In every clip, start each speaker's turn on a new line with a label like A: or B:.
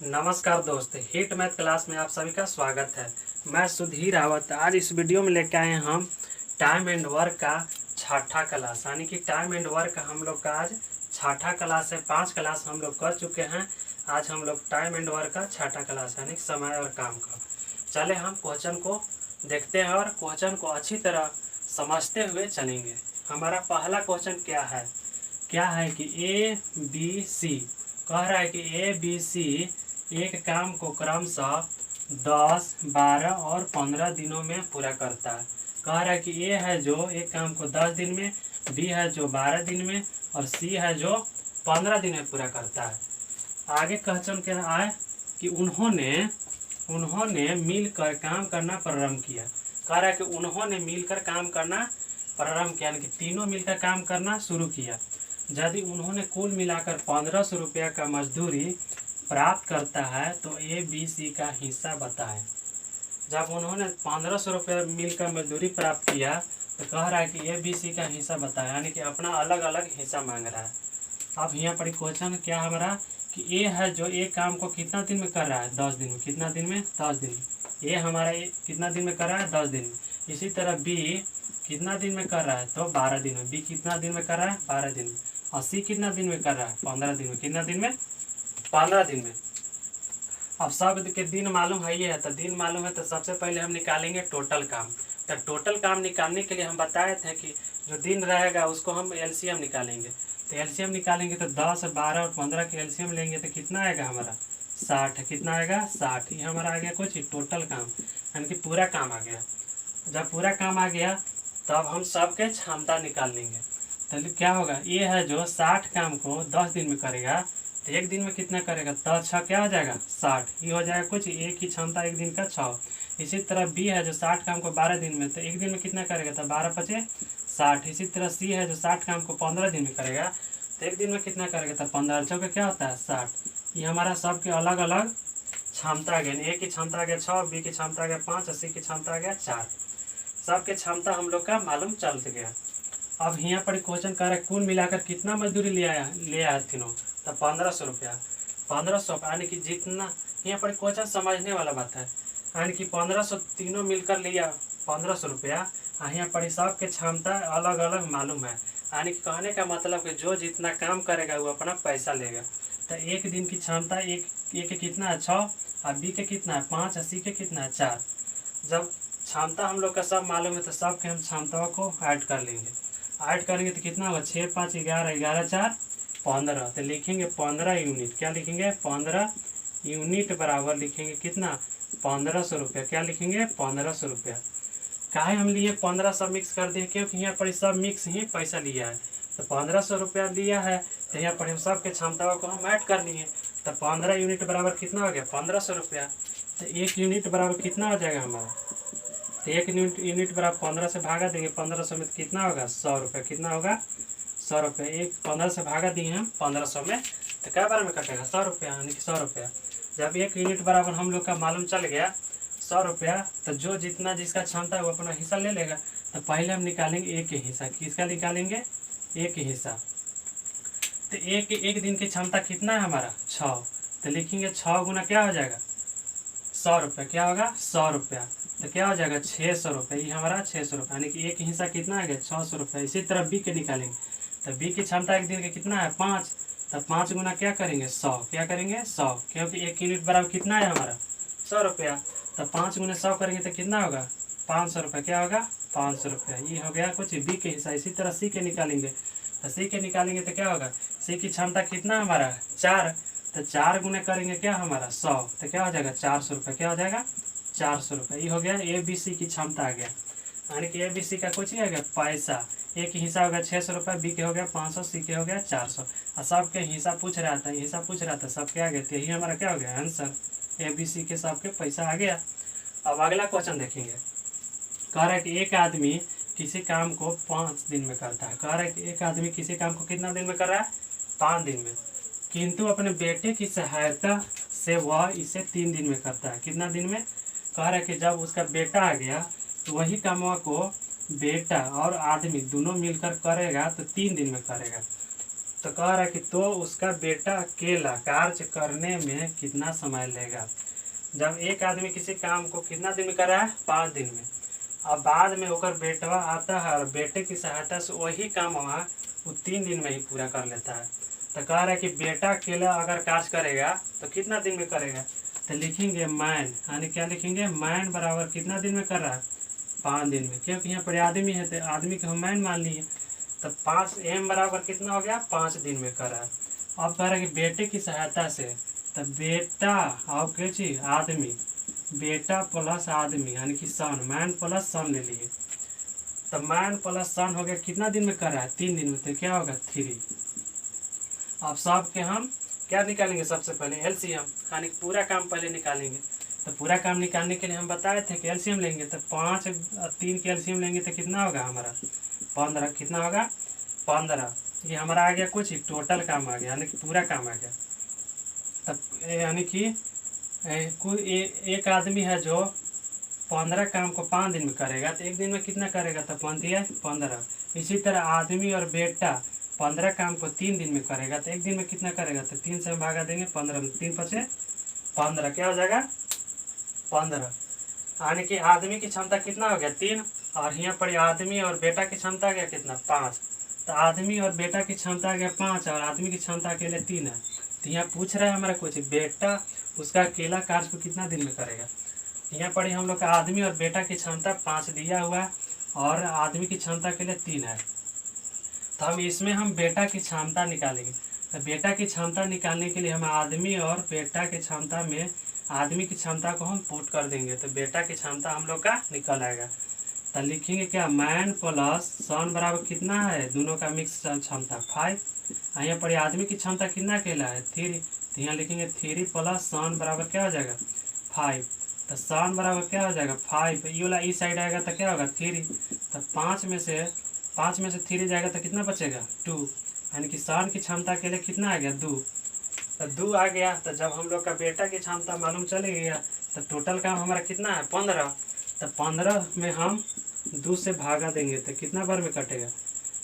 A: नमस्कार दोस्त, hit math class में आप सभी का स्वागत है। मैं सुधीर रावत आज इस वीडियो में लेके आए हम टाइम एंड वर्क का छठा क्लास, यानी कि टाइम एंड वर्क का हम लोग का आज छठा क्लास है। 5 क्लास हम लोग कर चुके हैं। आज हम लोग टाइम एंड वर्क का छठा क्लास यानी कि समय और काम का। चले हम क्वेश्चन को देखते हैं और क्वेश्चन को अच्छी तरह समझते हुए चलेंगे। हमारा पहला क्वेश्चन क्या है कि ए बी सी कह रहा है कि ए बी सी एक काम को क्रमशः 10, 12 और 15 दिनों में पूरा करता है। कह रहा है कि ए है जो एक काम को 10 दिन में, बी है जो 12 दिन में और सी है जो 15 दिन में पूरा करता है। आगे क्वेश्चन क्या है कि उन्होंने मिलकर काम करना प्रारंभ किया। कह रहा है कि उन्होंने मिलकर काम करना प्रारंभ किया, यानी कि तीनों मिलकर काम करना शुरू किया। यदि उन्होंने कुल मिलाकर 1500 रुपया का मजदूरी प्राप्त करता है तो ए बी सी का हिस्सा बताएं। जब उन्होंने 1500 रुपये मिलकर मजदूरी प्राप्त किया तो कह रहा है कि ए बी सी का हिस्सा बताएं, यानी कि अपना अलग अलग हिस्सा मांग रहा है। अब यहाँ पर क्वेश्चन क्या हमारा कि ए है जो एक काम को कितना दिन में कर रहा है, 10 दिन में। कितना दिन में? 10 दिन में। ए हमारा कितना दिन में कर रहा है? 10 दिन में। इसी तरह बी कितना दिन में कर रहा है? तो 12 दिन में। बी कितना दिन में कर रहा है? 12 दिन में। और सी कितना दिन में कर रहा है? 15 दिन में। कितना दिन में? 15 दिन में। अब सब के दिन मालूम है, ये है तो दिन मालूम है तो सबसे पहले हम निकालेंगे टोटल काम। तो टोटल काम निकालने के लिए हम बताए थे कि जो दिन रहेगा उसको हम एलसीएम निकालेंगे। तो एलसीएम निकालेंगे तो 10, 12 और 15 के एलसीएम लेंगे तो कितना आएगा हमारा? 60। कितना आएगा? 60। ये हमारा आ गया कुछ टोटल काम, यानी कि पूरा काम आ गया। जब पूरा काम आ गया तब हम सबके क्षमता निकाल लेंगे। तो क्या होगा? ये है जो 60 काम को 10 दिन में करेगा तो एक दिन में कितना करेगा? 10 6 क्या हो जाएगा? 60। ये हो जाएगा कुछ एक ही क्षमता एक दिन का 6। इसी तरह बी है जो 60 काम को 12 दिन में, तो एक दिन में कितना करेगा? तो 12 5 60। इसी तरह सी है जो 60 काम को 15 दिन में करेगा तो एक दिन में कितना करेगा? तो 15 चौके क्या होता है? 60। ये हमारा सबके अलग अलग क्षमता आ गया। ए की क्षमता आ गया 6, बी की क्षमता आ गया 5 और सी की क्षमता आ गया 4। सबके क्षमता हम लोग का मालूम चल गया। अब यहाँ पर क्वेश्चन कर रहा है कुल मिलाकर कितना मजदूरी ले आया तीनों? तो 1500 रुपया। 1500 यानी कि जितना, यहाँ पर क्वेश्चन समझने वाला बात है, यानी कि 1500 तीनों मिलकर लिया 1500 रुपया। यहाँ पर सबके क्षमता अलग अलग मालूम है, यानी कि कहने का मतलब कि जो जितना काम करेगा वो अपना पैसा लेगा। तो एक दिन की क्षमता एक के कितना है? 6 और बी के कितना है? 5 और सी के कितना है? 4। जब क्षमता हम लोग का सब मालूम है तो सबके हम क्षमताओं को ऐड कर लेंगे। ऐड करेंगे तो कितना होगा? 6 5 11, 11 4 15। तो लिखेंगे 15 यूनिट। क्या लिखेंगे? 15 यूनिट बराबर लिखेंगे कितना? 1500 रुपया। क्या लिखेंगे? 1500 रुपया। काहे हम लिए 1500 मिक्स कर दिए? क्योंकि यहाँ पर सब मिक्स ही पैसा लिया है। तो 1500 रुपया लिया है तो यहाँ पर हम सबके क्षमताओं को हम ऐड कर लिए। तो 15 यूनिट बराबर कितना हो गया? 1500 रुपया। तो 1 यूनिट बराबर कितना हो जाएगा हमारा? तो 1 यूनिट बराबर 15 से भागा देंगे। 1500 में कितना होगा? 100 रुपये। कितना होगा? 100 रुपये। एक 15 से भागा दिए हम 1500 में तो क्या बार में कटेगा? 100 रुपया, यानी कि 100 रुपया। जब 1 यूनिट बराबर हम लोग का मालूम चल गया 100 रुपया, तो जो जितना जिसका क्षमता है वो अपना हिस्सा ले लेगा। तो पहले हम निकालेंगे एक हिस्सा। किसका निकालेंगे? एक हिस्सा। तो एक दिन की क्षमता कितना है हमारा? 6। तो लिखेंगे 6 गुना क्या हो जाएगा? 100 रुपये। क्या होगा? 100 रुपया। तो क्या हो जाएगा? 600 रुपये। ये हमारा 600 रुपये, यानी कि एक हिस्सा कितना आ गया? 600 रुपये। इसी तरह बी के निकालेंगे तो बी की क्षमता एक दिन के कितना है? 5। तो 5 गुना क्या करेंगे? 100। क्या करेंगे? 100, क्योंकि 1 यूनिट बराबर कितना है हमारा? 100 रुपया। तो 5 गुना 100 करेंगे तो कितना होगा? 500 रुपये। क्या होगा? 500 रुपया। ये हो गया कुछ बी के हिस्सा। इसी तरह सी के निकालेंगे तो सी के निकालेंगे तो क्या होगा? सी की क्षमता कितना है हमारा? 4। तो 4 गुना करेंगे क्या हमारा? 100। तो क्या हो जाएगा? 400 रुपये। क्या हो जाएगा? 400 रुपये। ये हो गया ए बी सी की क्षमता आ गया, यानी कि ए बी सी का कुछ ही आ गया पैसा। एक हिस्सा हो गया 600 रुपये, बी के हो गया 500, सी के हो गया 400। और सबके हिस्सा पूछ रहा था सबके आ गया। तो यही हमारा क्या हो गया? आंसर। ए बी सी के सबके पैसा आ गया। अब अगला क्वेश्चन देखेंगे। कह रहा है कि एक आदमी किसी काम को 5 दिन में करता है। कह रहा है कि एक आदमी किसी काम को कितना दिन में कर रहा है? 5 दिन में, किंतु अपने बेटे की सहायता से वह इसे 3 दिन में करता है। कितना दिन में? कह रहा है कि जब उसका बेटा आ गया तो वही काम को बेटा और आदमी दोनों मिलकर करेगा तो 3 दिन में करेगा। तो कह रहा है कि तो उसका बेटा अकेला कार्य करने में कितना समय लेगा। जब एक आदमी किसी काम को कितना दिन में कर रहा है, 5 दिन में, अब बाद में होकर बेटवा आता है और बेटे की सहायता से वही काम वहाँ वो 3 दिन में ही पूरा कर लेता है। तो कह रहा है कि बेटा अकेला अगर कार्य करेगा तो कितना दिन में करेगा, तो लिखेंगे मैन, यानी क्या लिखेंगे, मैन बराबर कितना दिन में कर रहा है, 5 दिन में, क्योंकि यहाँ पर आदमी है तो आदमी को हम मैन मान लिए। तो 5 m बराबर कितना हो गया, 5 दिन में कर रहा है। अब कह रहा है कि बेटे की सहायता से, तो बेटा और क्या चीज, आदमी, बेटा प्लस आदमी यानी कि सन, मैन प्लस सन ले लिए। तो मैन प्लस सन हो गया कितना दिन में कर रहा है, 3 दिन में, तो क्या होगा 3। अब सब के हम क्या निकालेंगे, सबसे पहले एलसीएम, यानी पूरा काम पहले निकालेंगे। तो पूरा काम निकालने के लिए हम बताए थे कि एलसीएम लेंगे, तो 5 और 3 के एलसीएम लेंगे तो कितना होगा हमारा 15, कितना होगा 15। ये हमारा आ गया कुछ टोटल काम आ गया, यानी कि पूरा काम आ गया। तब यानी कि एक आदमी है जो 15 काम को 5 दिन में करेगा, तो एक दिन में कितना करेगा, तो 15। इसी तरह आदमी और बेटा 15 काम को 3 दिन में करेगा, तो एक दिन में कितना करेगा, तो 3 से भागा देंगे 15 में, 3 पचे 15, क्या हो जाएगा 15। यानी कि आदमी की क्षमता कितना हो गया 3, और यहाँ पर आदमी और बेटा की क्षमता आ गया कितना 5। तो आदमी और बेटा की क्षमता आ गया 5 और आदमी की क्षमता के लिए 3 है। तो यहाँ पूछ रहा है हमारा कुछ, बेटा उसका अकेला कार्य को कितना दिन में करेगा। यहाँ पर हम लोग का आदमी और बेटा की क्षमता 5 दिया हुआ है और आदमी की क्षमता के लिए 3 है। तो हम इसमें हम बेटा की क्षमता निकालेंगे। तो बेटा की क्षमता निकालने के लिए हम आदमी और बेटा की क्षमता में आदमी की क्षमता को हम पुट कर देंगे, तो बेटा की क्षमता हम लोग का निकल आएगा। तो लिखेंगे क्या, मैन प्लस सन बराबर कितना है, दोनों का मिक्स क्षमता 5। यहाँ पर आदमी की क्षमता कितना अकेला है 3, तो यहाँ लिखेंगे 3 प्लस सन बराबर क्या हो जाएगा 5। तो सन बराबर क्या हो जाएगा 5, ये वाला इस साइड आएगा तो क्या होगा 3। तो 5 में से 3 जाएगा तो कितना बचेगा 2, यानी कि सन की क्षमता के लिए कितना आ गया 2। तो 2 आ गया। तो जब हम लोग का बेटा की क्षमता मालूम चले गया तो टोटल काम हमारा कितना है 15। तो 15 में हम 2 से भागा देंगे तो कितना बार में कटेगा,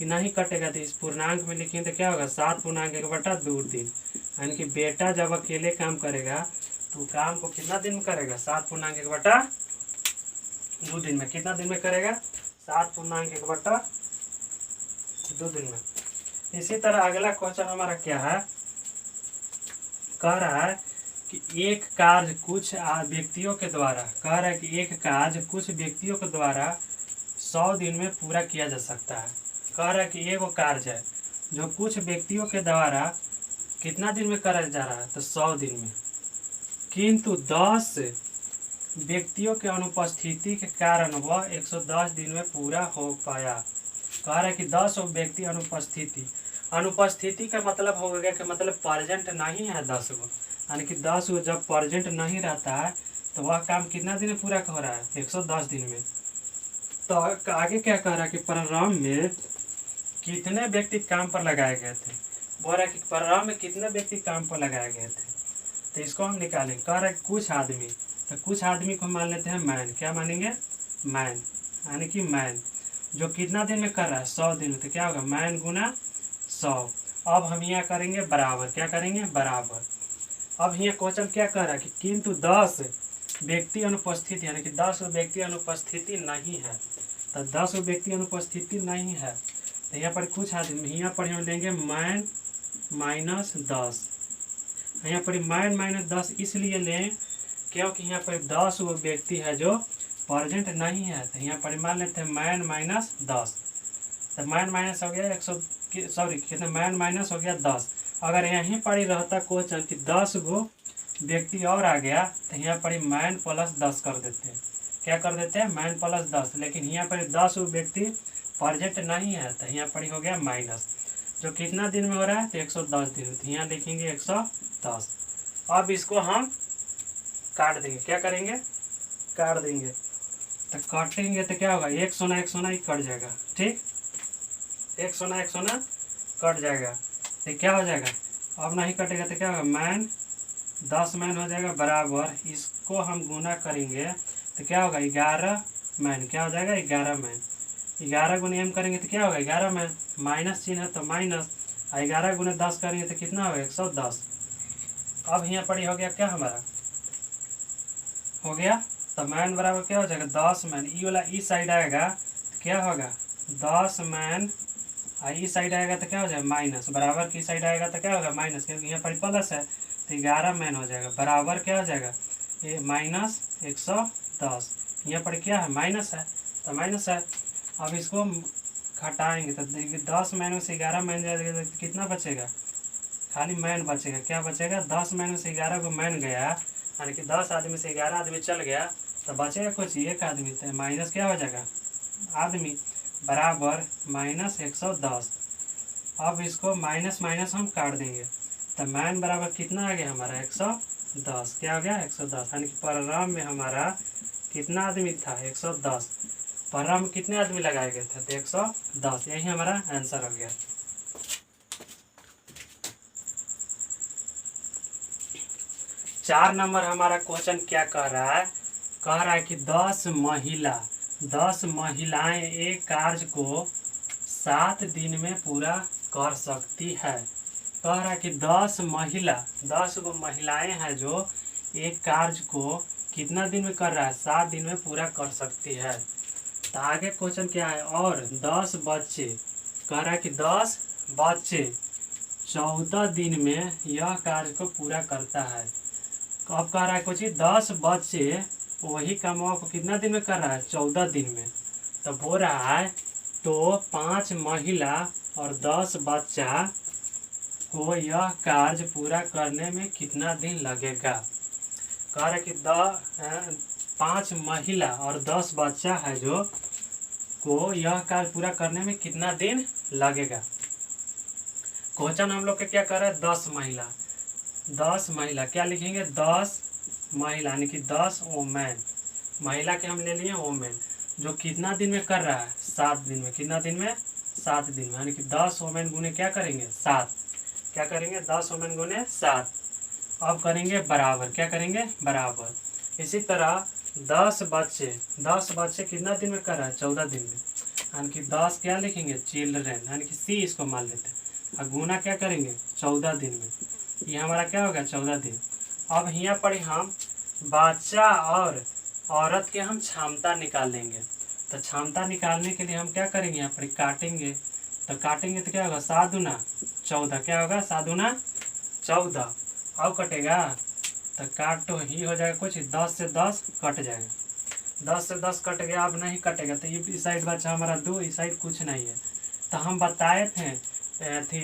A: ये नहीं कटेगा। तो इस पूर्णांक में लिखेंगे तो क्या होगा 7 पूर्णांक 1/2 दिन, यानी कि बेटा जब अकेले काम करेगा तो काम को कितना दिन में करेगा 7 पूर्णांक 1/2 दिन में। कितना दिन में करेगा 7 पूर्णांक 1/2 दिन में। इसी तरह अगला क्वेश्चन हमारा क्या है, कह रहा है कि एक कार्य कुछ व्यक्तियों के द्वारा, कह रहा है कि एक कार्य कुछ व्यक्तियों के द्वारा 100 दिन में पूरा किया जा सकता है। कह रहा है कि ये वो कार्य है जो कुछ व्यक्तियों के द्वारा कितना दिन में करा जा रहा है, तो 100 दिन में, किंतु 10 व्यक्तियों के अनुपस्थिति के कारण वह 110 दिन में पूरा हो पाया। कह रहा है कि 10 व्यक्ति अनुपस्थिति का मतलब हो गया कि मतलब प्रेजेंट नहीं है 10 गो, यानी कि 10 गो जब प्रेजेंट नहीं रहता है तो वह काम कितना दिन में पूरा हो रहा है 110 दिन में। तो आगे क्या कह रहा है कि प्रारंभ में कितने व्यक्ति काम पर लगाए गए थे, बोल रहा है कि प्रारंभ में कितने व्यक्ति काम पर लगाए गए थे, तो इसको हम निकालेंगे। कह रहा है कुछ आदमी, तो कुछ आदमी को मान लेते हैं मैन, क्या मानेंगे मैन, यानी कि मैन जो कितना दिन में कर रहा है 100 दिन में, तो क्या होगा मैन गुना 100। अब हम यहाँ करेंगे बराबर, क्या करेंगे बराबर। अब यहाँ क्वेश्चन क्या कह रहा है कि किंतु 10 व्यक्ति अनुपस्थित, यानी कि 10 व्यक्ति अनुपस्थिति नहीं है, तो 10 व्यक्ति अनुपस्थिति नहीं है। तो यहाँ पर कुछ आदमी, यहाँ पर हम लेंगे मैन माइनस 10। यहाँ पर मैन माइनस 10 इसलिए लें क्योंकि यहाँ पर 10 वो व्यक्ति है जो प्रेजेंट नहीं है, तो यहाँ पर मान लेते हैं मैन माइनस 10। तो मैन माइनस हो गया 100, सॉरी कितना, मैन माइनस हो गया 10। अगर यहीं पर ही रहता क्वेश्चन कि 10 गो व्यक्ति और आ गया तो यहाँ पर मैन प्लस 10 कर देते हैं, क्या कर देते हैं मैन प्लस 10। लेकिन यहाँ पर 10 व्यक्ति प्रेजेंट नहीं है तो यहाँ पर हो गया माइनस, जो कितना दिन में हो रहा है तो 110 दिन में, तो यहाँ लिखेंगे 110। अब इसको हम काट देंगे, क्या करेंगे काट देंगे। तो काटेंगे तो क्या होगा 1 सोना ही कट जाएगा, ठीक 1 सोना कट जाएगा। तो क्या हो जाएगा, अब नहीं कटेगा तो क्या होगा मैन 10 मैन हो जाएगा बराबर, इसको हम गुना करेंगे तो क्या होगा 11 मैन, क्या हो जाएगा 11 मैन। 11 गुना एम करेंगे तो क्या होगा 11 मैन, माइनस चिन्ह है तो माइनस, 11 गुने 10 करेंगे तो कितना होगा 110। अब यहाँ पर हो गया क्या हमारा हो गया, तो मैन बराबर क्या हो जाएगा 10 मैन, ई वाला ई साइड आएगा तो क्या होगा 10 मैन, ई साइड आएगा तो क्या हो जाएगा माइनस, बराबर की साइड आएगा तो क्या होगा माइनस, क्योंकि यहाँ पर प्लस है तो 11 मैन हो जाएगा, बराबर क्या हो जाएगा ये माइनस 110। यहाँ पर क्या है माइनस है तो माइनस है। अब इसको घटाएंगे तो 10 मैन में से 11 मैन जाएगा तो कितना बचेगा, खाली मैन बचेगा, क्या बचेगा 10 मैन में से 11 को मैन गया, यानी कि 10 आदमी से 11 आदमी चल गया तो बचेगा कुछ एक आदमी, तो माइनस क्या हो जाएगा आदमी, बराबर माइनस 110। अब इसको माइनस माइनस हम काट देंगे तो मैन बराबर कितना आ गया हमारा 110, क्या हो गया 110, यानी कि परिणाम में हमारा कितना आदमी था 110, परिणाम में कितने आदमी लगाए गए थे तो 110, यही हमारा आंसर हो गया। 4 नंबर हमारा क्वेश्चन क्या कह रहा है, कह रहा है कि 10 महिलाएं एक कार्य को 7 दिन में पूरा कर सकती है। कह रहा है कि 10 गो महिलाएं हैं जो एक कार्य को कितना दिन में कर रहा है 7 दिन में पूरा कर सकती है। तो आगे क्वेश्चन क्या है, और 10 बच्चे, कह रहा है कि 10 बच्चे 14 दिन में यह कार्य को पूरा करता है। अब कह रहा है कुछ 10 बच्चे वही काम को कितना दिन में कर रहा है 14 दिन में, तो बोल रहा है तो 5 महिला और 10 बच्चा को यह कार्य पूरा करने में कितना दिन लगेगा। कह रहा है कि 5 महिला और 10 बच्चा है जो को यह कार्य पूरा करने में कितना दिन लगेगा। क्वेश्चन हम लोग के क्या कर रहा है 10 महिला क्या लिखेंगे 10 महिला, यानी कि 10 वोमेन, महिला के हम ले लिए वोमेन, जो कितना दिन में कर रहा है 7 दिन में, कितना दिन में 7 दिन में, यानी कि 10 वोमेन गुने क्या करेंगे 7, क्या करेंगे 10 वोमेन गुने 7। अब करेंगे बराबर, क्या करेंगे बराबर। इसी तरह 10 बच्चे कितना दिन में कर रहा है 14 दिन में, यानी कि 10 क्या लिखेंगे चिल्ड्रेन, यानी कि सी इसको मान लेते हैं, और गुना क्या करेंगे 14 दिन में, ये हमारा क्या होगा 14 दिन। अब यहाँ पर हम बच्चा और औरत के हम क्षमता निकालेंगे, तो क्षमता निकालने के लिए हम क्या करेंगे यहाँ पर काटेंगे, तो काटेंगे तो क्या होगा 7 दूना 14, क्या होगा 7 दूना 14। अब कटेगा तो काट तो ही हो जाएगा कुछ 10 से 10 कट जाएगा, 10 से 10 कट गया, अब नहीं कटेगा तो ये इस साइड बचा हमारा 2, इस साइड कुछ नहीं है। तो हम बताए थे थी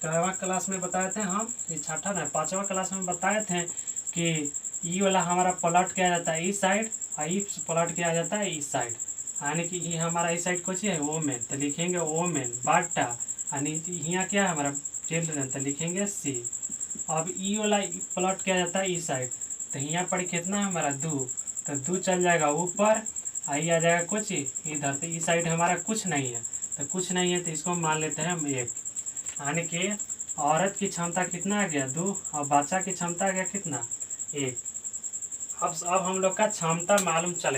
A: कवा क्लास में बताए थे हम, ये छठा ना 5वां क्लास में बताए थे कि ई वाला हमारा पलट किया जाता है इस साइड और ई पलट किया जाता है इस साइड, यानी कि ये हमारा इस साइड कुछ है वोमेन, तो लिखेंगे वोमेन, बाटा, यानी यहाँ क्या है हमारा चिल्ड्रन, तो लिखेंगे सी। अब ई वाला प्लॉट किया जाता है इस साइड, तो यहाँ पर कितना है हमारा 2, तो 2 चल जाएगा ऊपर, आई आ जाएगा कुछ इधर, तो इस साइड हमारा कुछ नहीं है, तो कुछ नहीं है तो इसको मान लेते हैं हम 1, यानी कि औरत की क्षमता कितना आ गया 2 और बच्चा की क्षमता आ गया कितना 1। अब हम लोग का क्षमता मालूम चल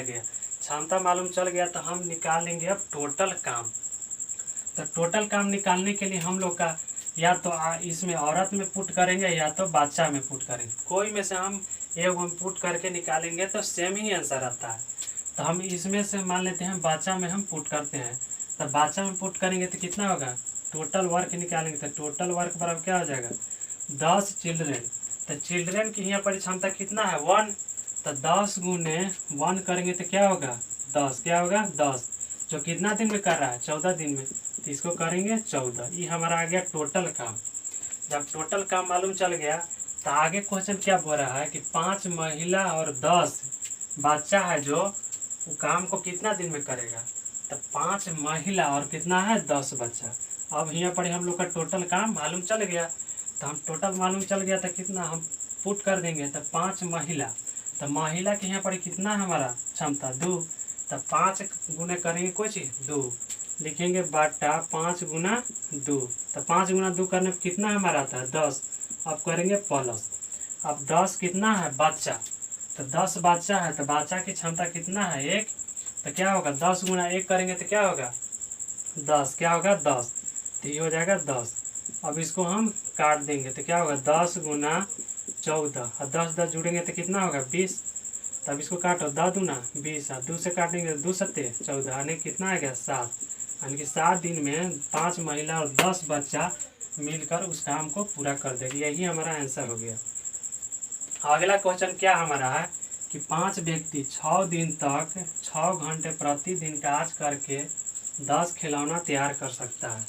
A: गया, तो हम निकाल लेंगे अब टोटल काम। तो टोटल काम निकालने के लिए हम लोग का या तो इसमें औरत में पुट करेंगे या तो बच्चा में पुट करेंगे, कोई में से हम एक पुट करके निकालेंगे तो सेम ही आंसर आता है। तो हम इसमें से मान लेते हैं बच्चा में हम पुट करते हैं, तो बच्चा में पुट करेंगे तो कितना होगा टोटल वर्क निकालेंगे, तो टोटल वर्क बराबर क्या हो जाएगा 10 चिल्ड्रेन, तो चिल्ड्रेन की यहाँ पर क्षमता कितना है 1, तो 10 गुने 1 करेंगे तो क्या होगा 10, क्या होगा 10, जो कितना दिन में कर रहा है 14 दिन में, तो इसको करेंगे 14। ये हमारा आ गया टोटल काम। जब टोटल काम मालूम चल गया तो आगे क्वेश्चन क्या बोल रहा है कि 5 महिला और 10 बच्चा है जो वो काम को कितना दिन में करेगा, तो 5 महिला और कितना है 10 बच्चा। अब यहाँ पर हम लोग का टोटल काम मालूम चल गया, तो हम टोटल मालूम चल गया तो कितना हम पुट कर देंगे, तो 5 महिला, तो महिला के यहाँ पर कितना है हमारा क्षमता 2, तो 5 गुने करेंगे कुछ 2, लिखेंगे बाटा 5 गुना 2, तो 5 गुना 2 करने पर कितना हमारा आता है 10। अब करेंगे प्लस, अब 10 कितना है बच्चा, तो 10 बच्चा है, तो बच्चा की क्षमता कितना है 1, तो क्या होगा 10 गुना 1 करेंगे तो क्या होगा 10, क्या होगा 10, तो ये हो जाएगा 10। अब इसको हम काट देंगे तो क्या होगा 10 गुना 14 और 10 10 जुड़ेंगे तो कितना होगा 20। तब इसको काटो 10 दूना 20 और 2 से काटेंगे तो 2 सत्ते 14 यानी कितना आ गया 7। यानी कि 7 दिन में 5 महिला और 10 बच्चा मिलकर उस काम को पूरा कर देगी। यही हमारा आंसर हो गया। अगला क्वेश्चन क्या हमारा है कि 5 व्यक्ति 6 दिन तक 6 घंटे प्रतिदिन कार्य करके 10 खिलौना तैयार कर सकता है।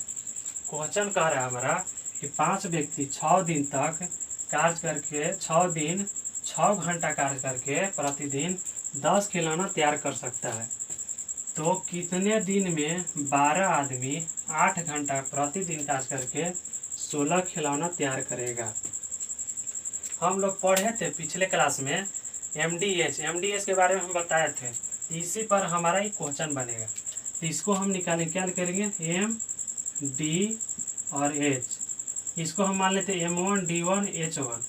A: क्वेश्चन कह रहा है हमारा कि 5 व्यक्ति 6 दिन तक कार्य करके 6 दिन 6 घंटा कार्य करके प्रतिदिन 10 खिलौना तैयार कर सकता है, तो कितने दिन में 12 आदमी 8 घंटा प्रतिदिन कार्य करके 16 खिलौना तैयार करेगा। हम लोग पढ़े थे पिछले क्लास में एमडीएच के बारे में हम बताए थे। इसी पर हमारा ही क्वेश्चन बनेगा, तो इसको हम निकालेंगे। क्या करेंगे एम डी और एच, इसको हम मान लेते हैं M1 D1 H1।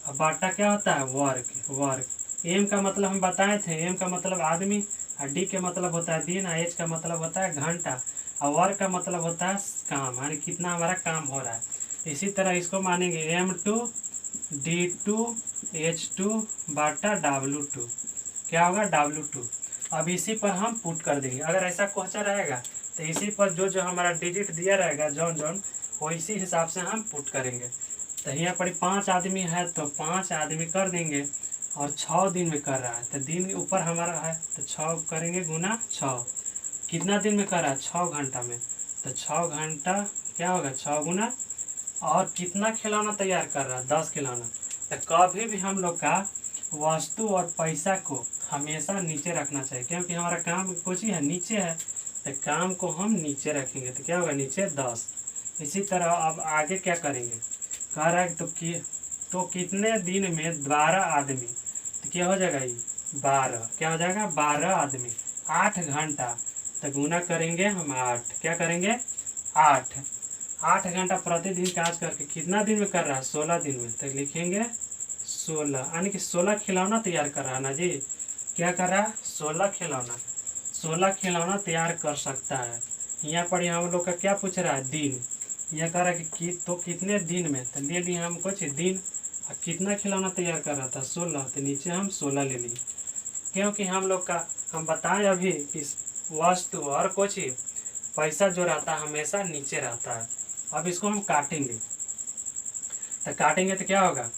A: अब बाटा क्या होता है वर्क। एम का मतलब हम बताए थे, एम का मतलब आदमी और डी के मतलब होता है दिन और एच का मतलब होता है घंटा और वर्क का मतलब होता है काम, यानी कितना हमारा काम हो रहा है। इसी तरह इसको मानेंगे M2 D2 H2 बाटा W2, क्या होगा W2। अब इसी पर हम पुट कर देंगे। अगर ऐसा क्वेश्चन रहेगा तो इसी पर जो जो हमारा डिजिट दिया रहेगा जौन वो इसी हिसाब से हम पुट करेंगे। तो यहाँ पर 5 आदमी है तो 5 आदमी कर देंगे और 6 दिन में कर रहा है तो दिन ऊपर हमारा है तो 6 करेंगे गुना 6। कितना दिन में कर रहा है 6 घंटा में, तो 6 घंटा क्या होगा 6 गुना, और कितना खिलौना तैयार कर रहा है 10 खिलौना। तो कभी भी हम लोग का वस्तु और पैसा को हमेशा नीचे रखना चाहिए, क्योंकि हमारा काम कुछ ही है नीचे है, तो काम को हम नीचे रखेंगे तो क्या होगा नीचे 10। इसी तरह अब आगे क्या करेंगे, कह रहा है तो कितने दिन में 12 आदमी, तो क्या हो जाएगा ये 12, क्या हो जाएगा 12 आदमी 8 घंटा, तो गुना करेंगे हम 8, क्या करेंगे 8 घंटा प्रतिदिन कार्य करके कितना दिन में कर रहा है 16 दिन में, तो लिखेंगे 16, यानी कि 16 खिलौना तैयार कर रहा है ना जी। क्या कर रहा है 16 खिलौना तैयार कर सकता है। यहाँ पर हम लोग का क्या पूछ रहा है दिन, यह कह रहा है कि तो कितने दिन में, तो ले लिए हम कुछ दिन, और कितना खिलौना तैयार कर रहा था 16, तो नीचे हम 16 ले लिए, क्योंकि हम लोग का हम बताएं अभी कि वस्तु और कुछ ही पैसा जो रहता है हमेशा नीचे रहता है। अब इसको हम काटेंगे, तो काटेंगे तो क्या होगा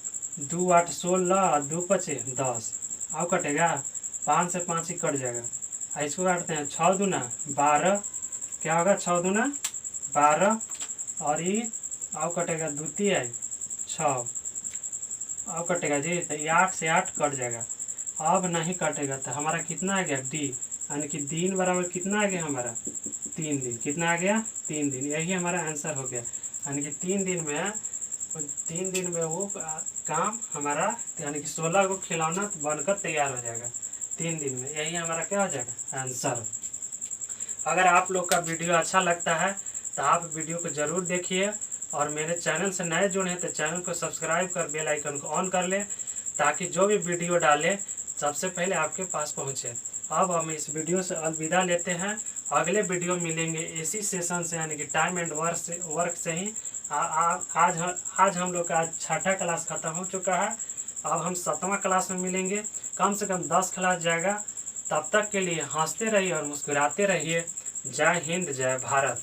A: 2 8 16 2 5 10, अब कटेगा 5 से 5 ही कट जाएगा। इसको काटते हैं 6 दूना 12, क्या होगा 6 दूना 12, और ये अब कटेगा 2 3 6, अब कटेगा जी, तो ये 8 से 8 कट जाएगा। अब नहीं कटेगा तो हमारा कितना आ गया डी, यानी कि दिन बराबर कितना आ गया हमारा 3 दिन, कितना आ गया 3 दिन। यही हमारा आंसर हो गया, यानी कि 3 दिन में वो काम हमारा यानी कि 16 को खिलौना बनकर तैयार हो जाएगा 3 दिन में। यही हमारा क्या हो जाएगा आंसर। अगर आप लोग का वीडियो अच्छा लगता है तो आप वीडियो को ज़रूर देखिए, और मेरे चैनल से नए जुड़े हैं तो चैनल को सब्सक्राइब कर बेल आइकन को ऑन कर लें, ताकि जो भी वीडियो डालें सबसे पहले आपके पास पहुंचे। अब हम इस वीडियो से अलविदा लेते हैं, अगले वीडियो मिलेंगे इसी सेशन से, यानी कि टाइम एंड वर्क से ही। आज हम लोग का 6ठा क्लास ख़त्म हो चुका है, अब हम 7वां क्लास में मिलेंगे। कम से कम 10 क्लास जाएगा। तब तक के लिए हंसते रहिए और मुस्कुराते रहिए। जय हिंद जय भारत।